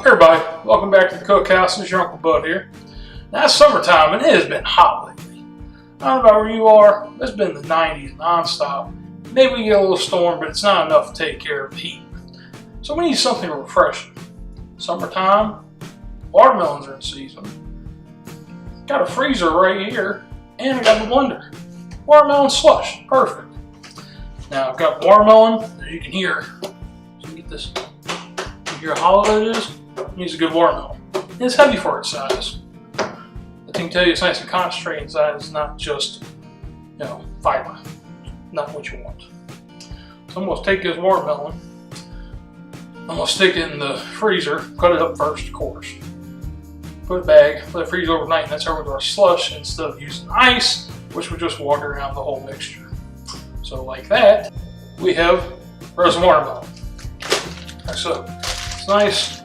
everybody, welcome back to the Cookhouse. It's your Uncle Bud here. Now it's summertime and it has been hot lately. I don't know about where you are, it's been the 90s non-stop. Maybe we get a little storm, but it's not enough to take care of the heat. So we need something refreshing. Summertime, watermelons are in season. Got a freezer right here, and I got a blender. Watermelon slush, perfect. Now I've got watermelon, as you can hear. So get this. You hear how hollow it is? It needs a good watermelon. And it's heavy for its size. I can tell you it's nice and concentrated inside. It's not just, fiber. Not what you want. So I'm going to take this watermelon. I'm going to stick it in the freezer. Cut it up first, of course. Put it back, let it freeze overnight, and that's how we're going to slush instead of using ice, which would just water around the whole mixture. So like that, we have frozen watermelon. Like so. It's nice.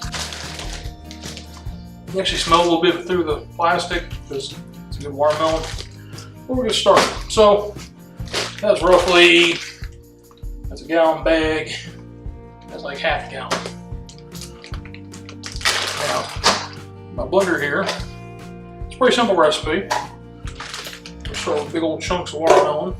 You actually smell a little bit through the plastic because it's a good watermelon. But we're going to start. So that's roughly, that's a gallon bag. That's like half a gallon. Now, my blender here, it's a pretty simple recipe. We'll start with big old chunks of watermelon.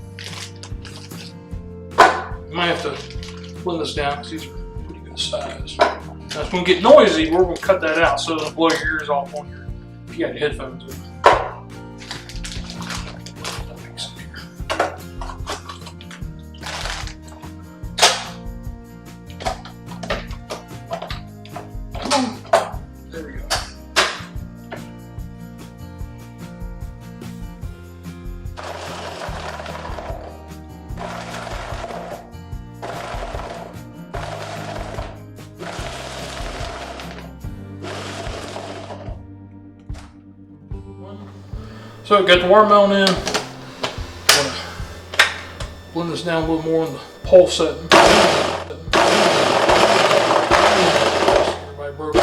You might have to blend this down because these are pretty good size. Now it's going to get noisy, we're going to cut that out so it doesn't blow your ears off on your, if you got your headphones in. There we go. So I've got the watermelon in. I'm going to blend this down a little more in the pulse setting. Everybody broke it.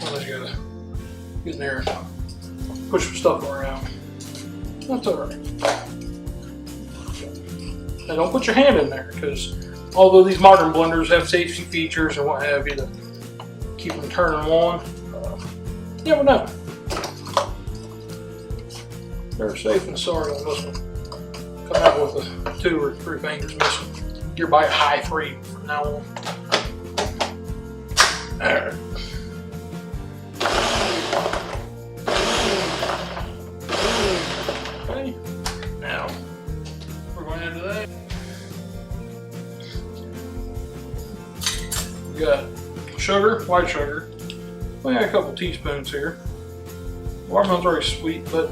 Well, you gotta get in there and push some stuff around. That's alright. Now don't put your hand in there because although these modern blenders have safety features and what have you to keep them turning on, you never know. They're safe and sorry on this one. Come out with 2 or 3 fingers missing. You're by a high 3 from now on. Alright. Okay. Now we're going into that. We got sugar, white sugar. We got a couple teaspoons here. Watermelon's already sweet, but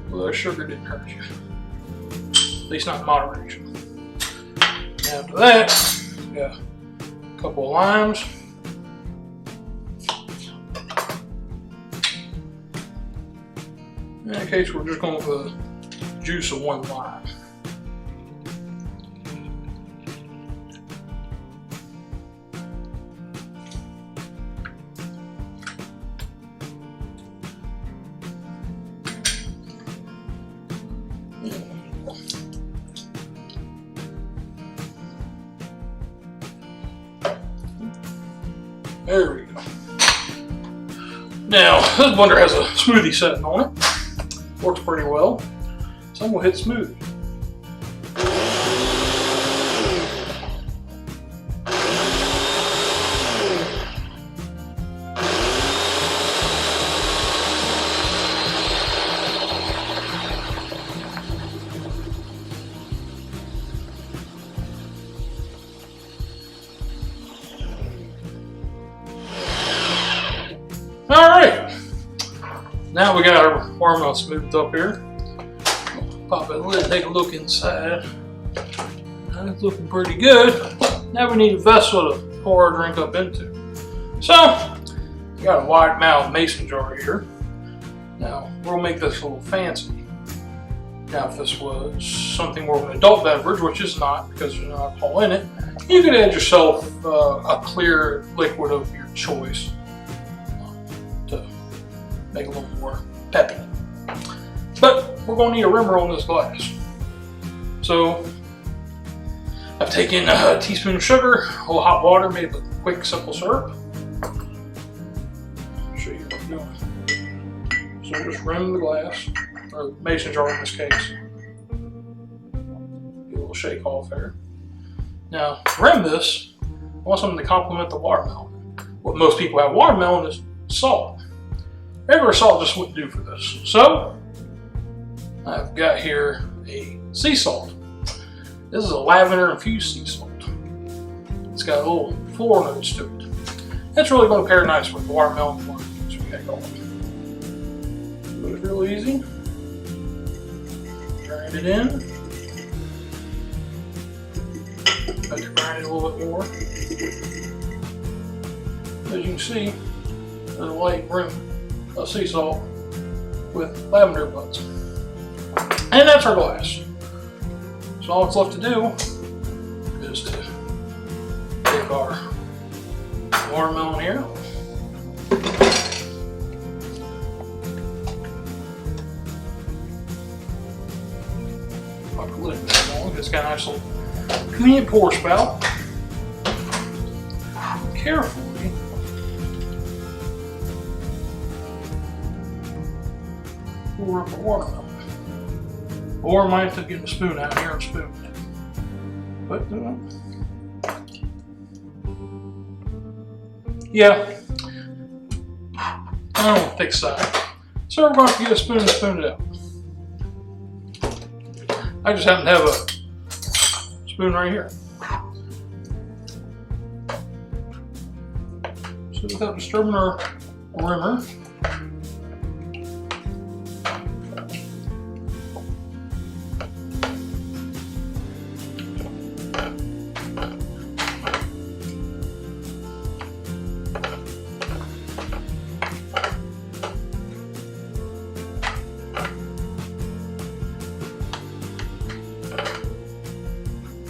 a little sugar didn't hurt you. At least not in moderation. After that, we got a couple of limes. In that case, we're just going with the juice of 1 lime. There we go. Now, this blender has a smoothie setting on it. Works pretty well. So I'm going to hit smoothie. Alright, now we got our watermelon smoothed up here. Pop that lid, take a look inside. It's looking pretty good. Now we need a vessel to pour our drink up into. So, we got a wide mouth mason jar here. Now, we'll make this a little fancy. Now, if this was something more of an adult beverage, which is not because there's no alcohol in it, you could add yourself a clear liquid of your choice to make it a little more peppy. we're going to need a rimmer on this glass. So I've taken a teaspoon of sugar, a little hot water, made a quick, simple syrup. I'll show you what I'm doing. So we'll just rim the glass, or the mason jar in this case. Get a little shake off there. Now, to rim this, I want something to complement the watermelon. What most people have watermelon is salt. Regular salt just wouldn't do for this. So, I've got here a sea salt. This is a lavender infused sea salt. It's got a little floral notes to it. That's really going to pair nice with the watermelon one we got going. So it's real easy. Grind it in. I have to grind it a little bit more. As you can see, there's a light rim of sea salt with lavender buds. And that's our glass. So all that's left to do is to take our watermelon here. Pop the lid on. It's got a nice little convenient pour spout. Carefully pour up the watermelon. Or I might have to get a spoon out here and spoon it. But, yeah, I don't want to fix that. So we're going to have to get a spoon and spoon it out. I just happen to have a spoon right here. So without disturbing our rimmer,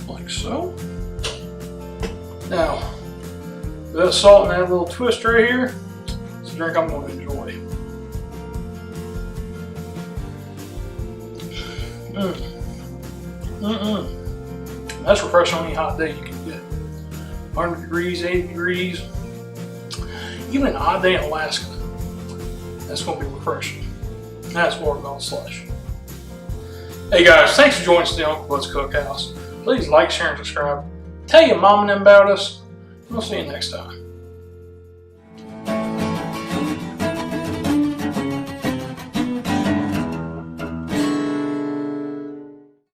like so. Now, that salt and that little twist right here, it's a drink I'm going to enjoy. That's refreshing on any hot day you can get. 100 degrees, 80 degrees, even an odd day in Alaska, that's going to be refreshing. That's watermelon slush. Hey guys, thanks for joining us today on Uncle Bud's Cookhouse. Please like, share, and subscribe. Tell your mom and them about us. We'll see you next time.